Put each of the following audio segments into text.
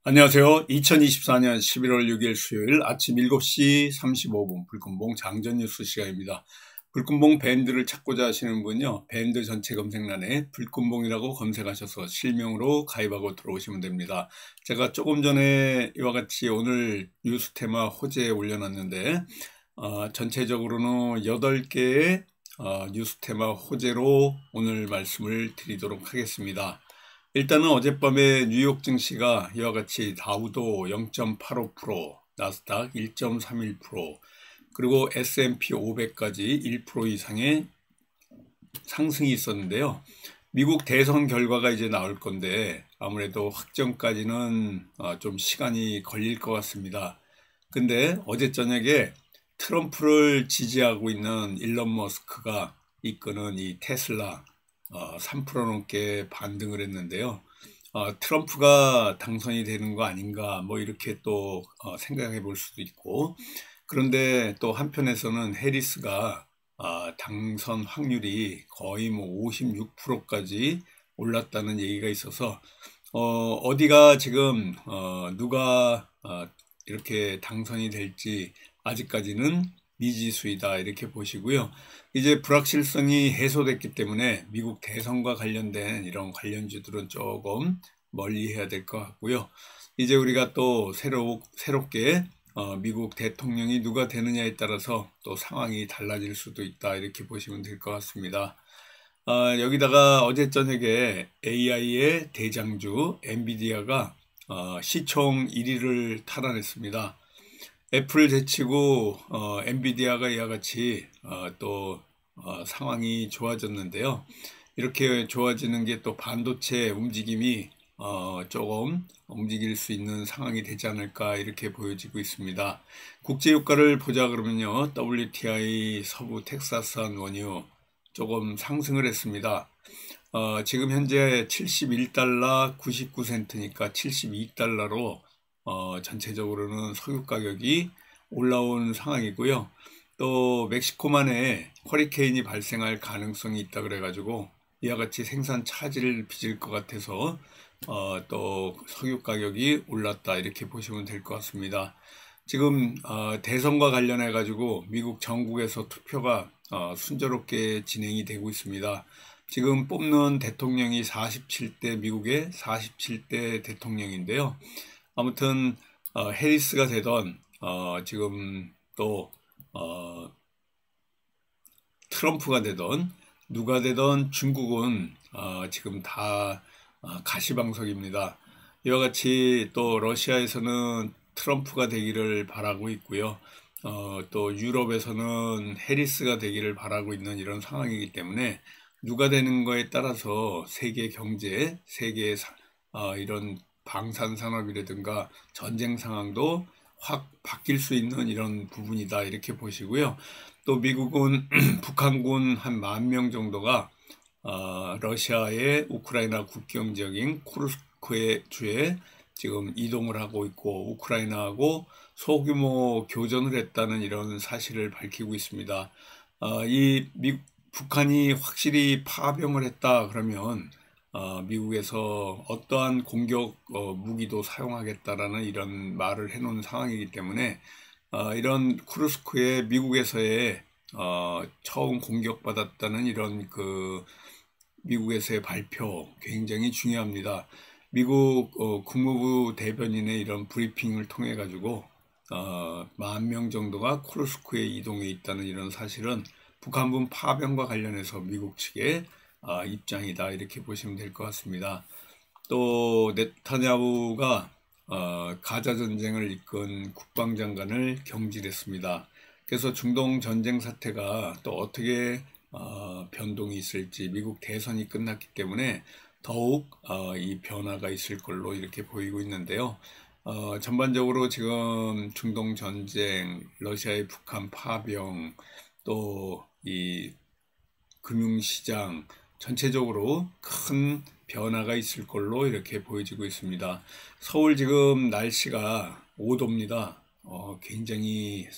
안녕하세요. 2024년 11월 6일 수요일 아침 7시 35분 불금봉 장전 뉴스 시간입니다. 불금봉 밴드를 찾고자 하시는 분은요, 밴드 전체 검색란에 불금봉이라고 검색하셔서 실명으로 가입하고 들어오시면 됩니다. 제가 조금 전에 이와 같이 오늘 뉴스 테마 호재에 올려놨는데 전체적으로는 8개의 뉴스 테마 호재로 오늘 말씀을 드리도록 하겠습니다. 일단은 어젯밤에 뉴욕 증시가 이와 같이 다우도 0.85%, 나스닥 1.31%, 그리고 S&P 500까지 1% 이상의 상승이 있었는데요. 미국 대선 결과가 이제 나올 건데 아무래도 확정까지는 좀 시간이 걸릴 것 같습니다. 근데 어제 저녁에 트럼프를 지지하고 있는 일론 머스크가 이끄는 이 테슬라 3% 넘게 반등을 했는데요. 트럼프가 당선이 되는 거 아닌가 뭐 이렇게 또 생각해 볼 수도 있고, 그런데 또 한편에서는 해리스가 당선 확률이 거의 뭐 56%까지 올랐다는 얘기가 있어서 어디가 지금 누가 이렇게 당선이 될지 아직까지는 미지수이다 이렇게 보시고요. 이제 불확실성이 해소됐기 때문에 미국 대선과 관련된 이런 관련주들은 조금 멀리 해야 될 것 같고요. 이제 우리가 또 새롭게 미국 대통령이 누가 되느냐에 따라서 또 상황이 달라질 수도 있다 이렇게 보시면 될 것 같습니다. 여기다가 어제 저녁에 AI의 대장주 엔비디아가 시총 1위를 탈환했습니다. 애플을 제치고 엔비디아가 이와 같이 또 상황이 좋아졌는데요. 이렇게 좋아지는 게 또 반도체 움직임이 조금 움직일 수 있는 상황이 되지 않을까 이렇게 보여지고 있습니다. 국제유가를 보자 그러면요, WTI 서부 텍사스산 원유 조금 상승을 했습니다. 지금 현재 71달러 99센트니까 72달러로 전체적으로는 석유 가격이 올라온 상황이고요. 또 멕시코만에 허리케인이 발생할 가능성이 있다 그래가지고 이와 같이 생산 차질을 빚을 것 같아서 또 석유 가격이 올랐다 이렇게 보시면 될 것 같습니다. 지금 대선과 관련해 가지고 미국 전국에서 투표가 순조롭게 진행이 되고 있습니다. 지금 뽑는 대통령이 47대 미국의 47대 대통령인데요. 아무튼 해리스가 되던 지금 또 트럼프가 되던 누가 되던 중국은 지금 다 가시방석입니다. 이와 같이 또 러시아에서는 트럼프가 되기를 바라고 있고요. 또 유럽에서는 해리스가 되기를 바라고 있는 이런 상황이기 때문에 누가 되는 거에 따라서 세계 경제, 세계 이런 방산산업이라든가 전쟁 상황도 확 바뀔 수 있는 이런 부분이다 이렇게 보시고요. 또 미국은 북한군 한 10,000명 정도가 러시아의 우크라이나 국경 지역인 쿠르스크의 주에 지금 이동을 하고 있고 우크라이나하고 소규모 교전을 했다는 이런 사실을 밝히고 있습니다. 북한이 확실히 파병을 했다 그러면 미국에서 어떠한 공격 무기도 사용하겠다라는 이런 말을 해놓은 상황이기 때문에 이런 쿠르스크에 미국에서의 처음 공격받았다는 이런 미국에서의 발표 굉장히 중요합니다. 미국 국무부 대변인의 이런 브리핑을 통해 가지고 10,000명 정도가 쿠르스크에 이동해 있다는 이런 사실은 북한군 파병과 관련해서 미국 측의 입장이다 이렇게 보시면 될 것 같습니다. 또 네타냐후가 가자 전쟁을 이끈 국방장관을 경질했습니다. 그래서 중동 전쟁 사태가 또 어떻게 변동이 있을지, 미국 대선이 끝났기 때문에 더욱 이 변화가 있을 걸로 이렇게 보이고 있는데요. 전반적으로 지금 중동 전쟁, 러시아의 북한 파병, 또 이 금융시장 전체적으로 큰 변화가 있을 걸로 이렇게 보여지고 있습니다. 서울 지금 날씨가 5도입니다. 굉장히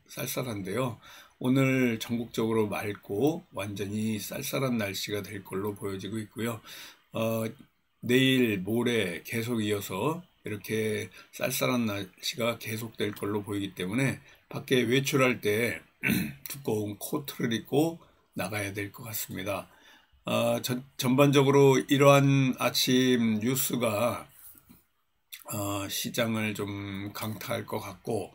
쌀쌀한데요. 오늘 전국적으로 맑고 완전히 쌀쌀한 날씨가 될 걸로 보여지고 있고요. 내일 모레 계속 이어서 이렇게 쌀쌀한 날씨가 계속될 걸로 보이기 때문에 밖에 외출할 때 두꺼운 코트를 입고 나가야 될 것 같습니다. 전반적으로 이러한 아침 뉴스가 시장을 좀 강타할 것 같고,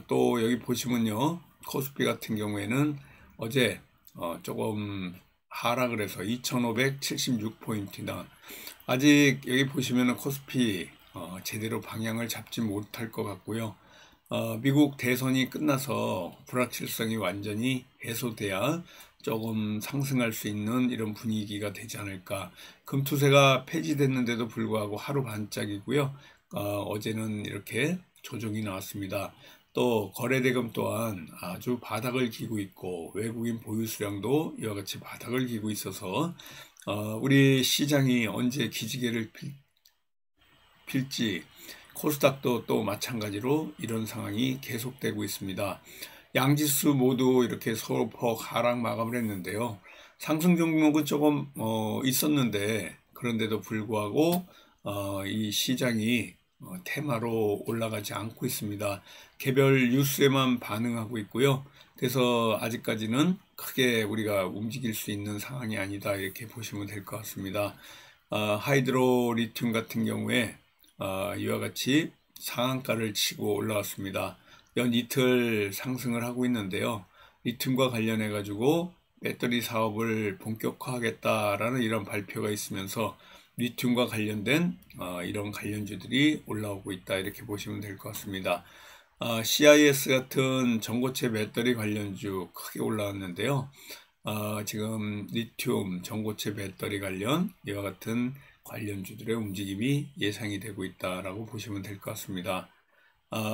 또 여기 보시면요, 코스피 같은 경우에는 어제 조금 하락을 해서 2576포인트나 아직 여기 보시면은 코스피 제대로 방향을 잡지 못할 것 같고요. 미국 대선이 끝나서 불확실성이 완전히 해소돼야 조금 상승할 수 있는 이런 분위기가 되지 않을까. 금투세가 폐지됐는데도 불구하고 하루 반짝이고요. 어제는 이렇게 조정이 나왔습니다. 또 거래대금 또한 아주 바닥을 기고 있고 외국인 보유 수량도 이와 같이 바닥을 기고 있어서 우리 시장이 언제 기지개를 필지, 코스닥도 또 마찬가지로 이런 상황이 계속되고 있습니다. 양지수 모두 이렇게 소폭 하락 마감을 했는데요. 상승 종목은 조금 있었는데 그런데도 불구하고 이 시장이 테마로 올라가지 않고 있습니다. 개별 뉴스에만 반응하고 있고요. 그래서 아직까지는 크게 우리가 움직일 수 있는 상황이 아니다 이렇게 보시면 될 것 같습니다. 하이드로 리튬 같은 경우에 이와 같이 상한가를 치고 올라왔습니다. 연 이틀 상승을 하고 있는데요. 리튬과 관련해 가지고 배터리 사업을 본격화하겠다라는 이런 발표가 있으면서 리튬과 관련된 이런 관련주들이 올라오고 있다 이렇게 보시면 될 것 같습니다. CIS 같은 전고체 배터리 관련주 크게 올라왔는데요. 지금 리튬, 전고체 배터리 관련 이와 같은 관련주들의 움직임이 예상이 되고 있다라고 보시면 될 것 같습니다.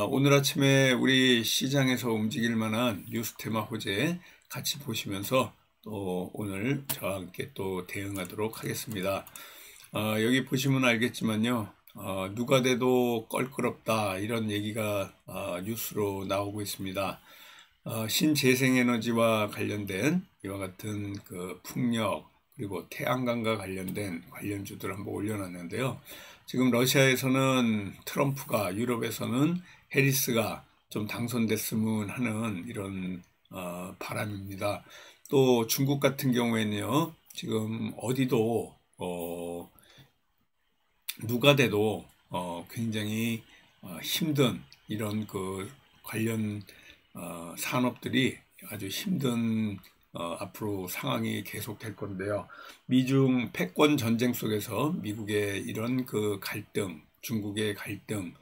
오늘 아침에 우리 시장에서 움직일 만한 뉴스 테마 호재 같이 보시면서 또 오늘 저와 함께 또 대응하도록 하겠습니다. 여기 보시면 알겠지만요. 누가 돼도 껄끄럽다 이런 얘기가 뉴스로 나오고 있습니다. 신재생에너지와 관련된 이와 같은 그 풍력 그리고 태양광과 관련된 관련주들 한번 올려놨는데요. 지금 러시아에서는 트럼프가, 유럽에서는 해리스가 좀 당선됐으면 하는 이런 바람입니다. 또 중국 같은 경우에는요. 지금 어디도 누가 돼도 굉장히 힘든 이런 그 관련 산업들이 아주 힘든 앞으로 상황이 계속될 건데요. 미중 패권 전쟁 속에서 미국의 이런 그 갈등, 중국의 갈등,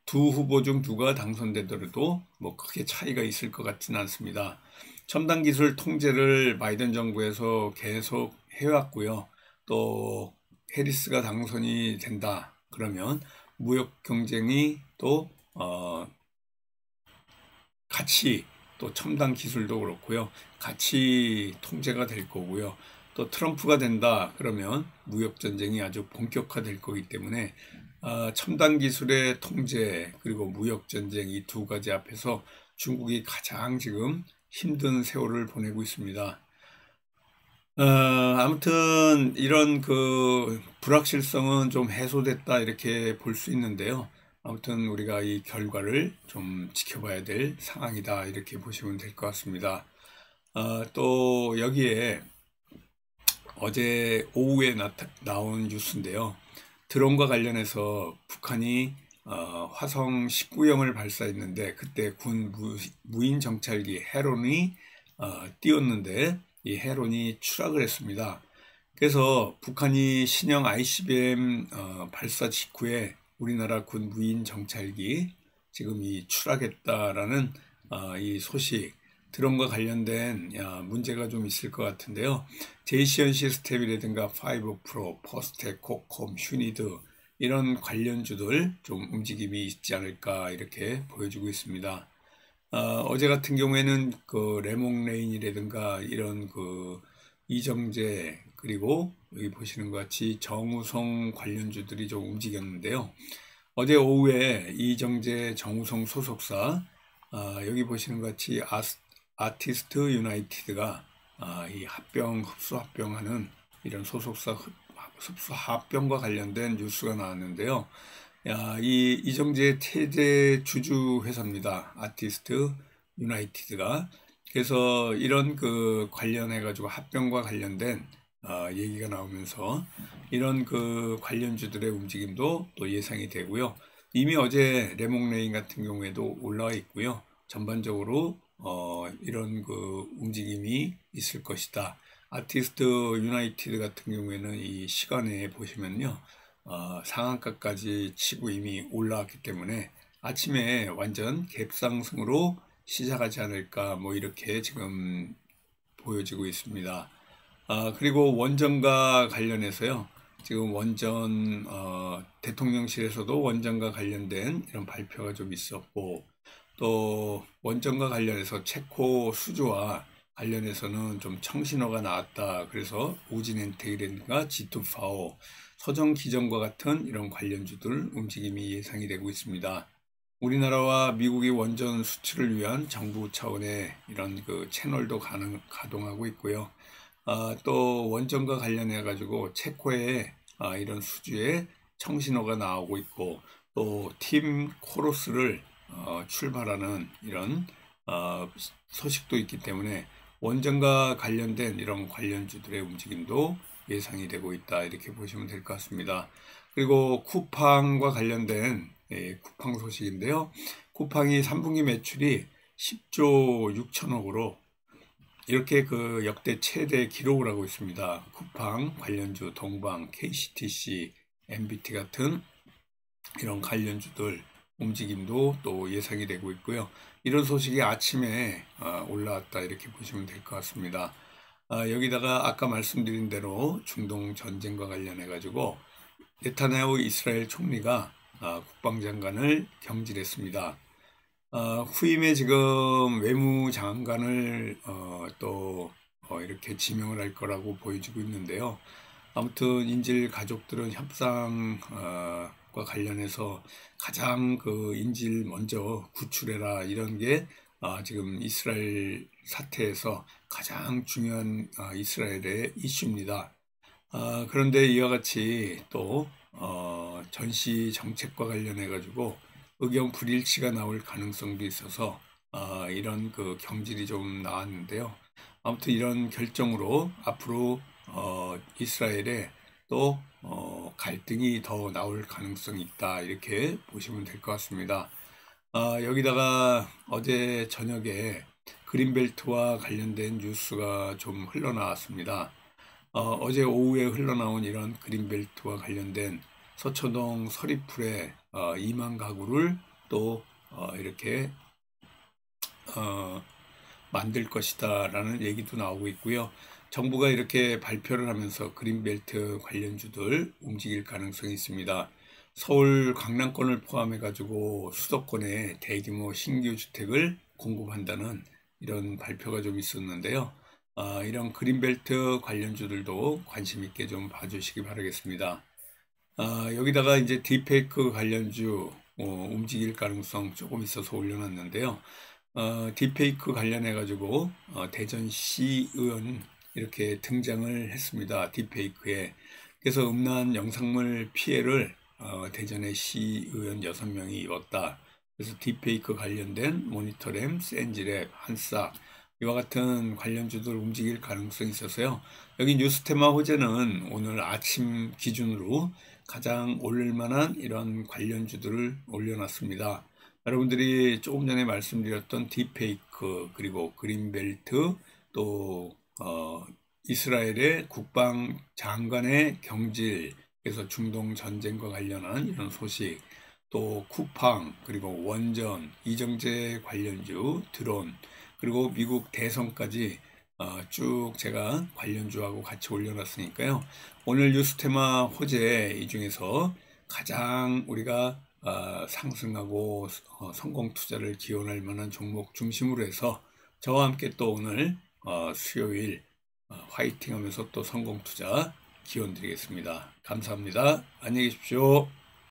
두 후보 중 누가 당선되더라도 뭐 크게 차이가 있을 것 같지는 않습니다. 첨단 기술 통제를 바이든 정부에서 계속 해왔고요. 또 해리스가 당선이 된다. 그러면 무역 경쟁이 또 같이 또 첨단 기술도 그렇고요. 같이 통제가 될 거고요. 또 트럼프가 된다. 그러면 무역 전쟁이 아주 본격화될 거기 때문에 첨단 기술의 통제 그리고 무역 전쟁 이 두 가지 앞에서 중국이 가장 지금 힘든 세월을 보내고 있습니다. 아무튼 이런 그 불확실성은 좀 해소됐다 이렇게 볼 수 있는데요. 아무튼 우리가 이 결과를 좀 지켜봐야 될 상황이다 이렇게 보시면 될 것 같습니다. 또 여기에 어제 오후에 나온 뉴스인데요. 드론과 관련해서 북한이 화성 19형을 발사했는데 그때 군 무인 정찰기 헤론이 띄웠는데 이 헤론이 추락을 했습니다. 그래서 북한이 신형 ICBM 발사 직후에 우리나라 군 무인 정찰기 지금 이 추락했다라는 이 소식, 드론과 관련된 문제가 좀 있을 것 같은데요. 제이시언 시스템이라든가 5 프로, 포스텍, 코콤, 휴니드 이런 관련주들 좀 움직임이 있지 않을까 이렇게 보여주고 있습니다. 어제 같은 경우에는 그 레몽레인이라든가 이런 그 이정재 그리고 여기 보시는 것 같이 정우성 관련주들이 좀 움직였는데요. 어제 오후에 이정재 정우성 소속사 여기 보시는 것 같이 아티스트 유나이티드가 이 흡수 합병하는 이런 소속사 흡수 합병과 관련된 뉴스가 나왔는데요. 이 이정재 최대 주주 회사입니다. 아티스트 유나이티드가. 그래서 이런 그 관련해가지고 합병과 관련된 얘기가 나오면서 이런 그 관련주들의 움직임도 또 예상이 되고요. 이미 어제 레몽레인 같은 경우에도 올라와 있고요. 전반적으로 이런 그 움직임이 있을 것이다. 아티스트 유나이티드 같은 경우에는 이 시간에 보시면요. 상한가까지 치고 이미 올라왔기 때문에 아침에 완전 갭상승으로 시작하지 않을까 뭐 이렇게 지금 보여지고 있습니다. 그리고 원전과 관련해서요. 지금 원전 대통령실에서도 원전과 관련된 이런 발표가 좀 있었고 또 원전과 관련해서 체코 수주와 관련해서는 좀 청신호가 나왔다. 그래서 우진엔테이렌과 G2파워, 서정기전과 같은 이런 관련주들 움직임이 예상이 되고 있습니다. 우리나라와 미국의 원전 수출을 위한 정부 차원의 이런 그 채널도 가동하고 있고요. 또 원전과 관련해 가지고 체코의 이런 수주에 청신호가 나오고 있고 또 팀 코로스를 출발하는 이런 소식도 있기 때문에 원전과 관련된 이런 관련주들의 움직임도 예상이 되고 있다 이렇게 보시면 될 것 같습니다. 그리고 쿠팡과 관련된 쿠팡 소식인데요. 쿠팡이 3분기 매출이 10조 6천억으로 이렇게 그 역대 최대 기록을 하고 있습니다. 쿠팡 관련주 동방, KCTC, MBT 같은 이런 관련주들 움직임도 또 예상이 되고 있고요. 이런 소식이 아침에 올라왔다 이렇게 보시면 될 것 같습니다. 여기다가 아까 말씀드린 대로 중동 전쟁과 관련해 가지고 네타냐후 이스라엘 총리가 국방장관을 경질했습니다. 후임에 지금 외무장관을 또 이렇게 지명을 할 거라고 보여지고 있는데요. 아무튼 인질 가족들은 협상과 관련해서 가장 그 인질 먼저 구출해라 이런 게 지금 이스라엘 사태에서 가장 중요한 이스라엘의 이슈입니다. 그런데 이와 같이 또 전시 정책과 관련해 가지고 의견 불일치가 나올 가능성도 있어서 이런 그 경질이 좀 나왔는데요. 아무튼 이런 결정으로 앞으로 이스라엘에 또 갈등이 더 나올 가능성이 있다 이렇게 보시면 될 것 같습니다. 여기다가 어제 저녁에 그린벨트와 관련된 뉴스가 좀 흘러나왔습니다. 어제 오후에 흘러나온 이런 그린벨트와 관련된 서초동 서리풀에 2만 가구를 또 이렇게 만들 것이다 라는 얘기도 나오고 있고요. 정부가 이렇게 발표를 하면서 그린벨트 관련주들 움직일 가능성이 있습니다. 서울 강남권을 포함해 가지고 수도권에 대규모 신규 주택을 공급한다는 이런 발표가 좀 있었는데요. 이런 그린벨트 관련주들도 관심 있게 좀 봐주시기 바라겠습니다. 여기다가 이제 딥페이크 관련주 움직일 가능성 조금 있어서 올려놨는데요. 딥페이크 관련해 가지고 대전시 의원 이렇게 등장을 했습니다. 딥페이크에. 그래서 음란 영상물 피해를 대전의 시의원 6명이 입었다. 그래서 딥페이크 관련된 모니터램, 센지랩, 한싹 이와 같은 관련주들 움직일 가능성이 있어서요. 여기 뉴스테마 호재는 오늘 아침 기준으로 가장 오를 만한 이런 관련주들을 올려놨습니다. 여러분들이 조금 전에 말씀드렸던 딥페이크 그리고 그린벨트 또 이스라엘의 국방장관의 경질 그래서 중동 전쟁과 관련한 이런 소식 또 쿠팡 그리고 원전 이정재 관련주 드론 그리고 미국 대선까지 쭉 제가 관련주하고 같이 올려놨으니까요. 오늘 뉴스테마 호재 이 중에서 가장 우리가 상승하고 성공 투자를 기원할 만한 종목 중심으로 해서 저와 함께 또 오늘 수요일 화이팅 하면서 또 성공 투자 기원 드리겠습니다. 감사합니다. 안녕히 계십시오.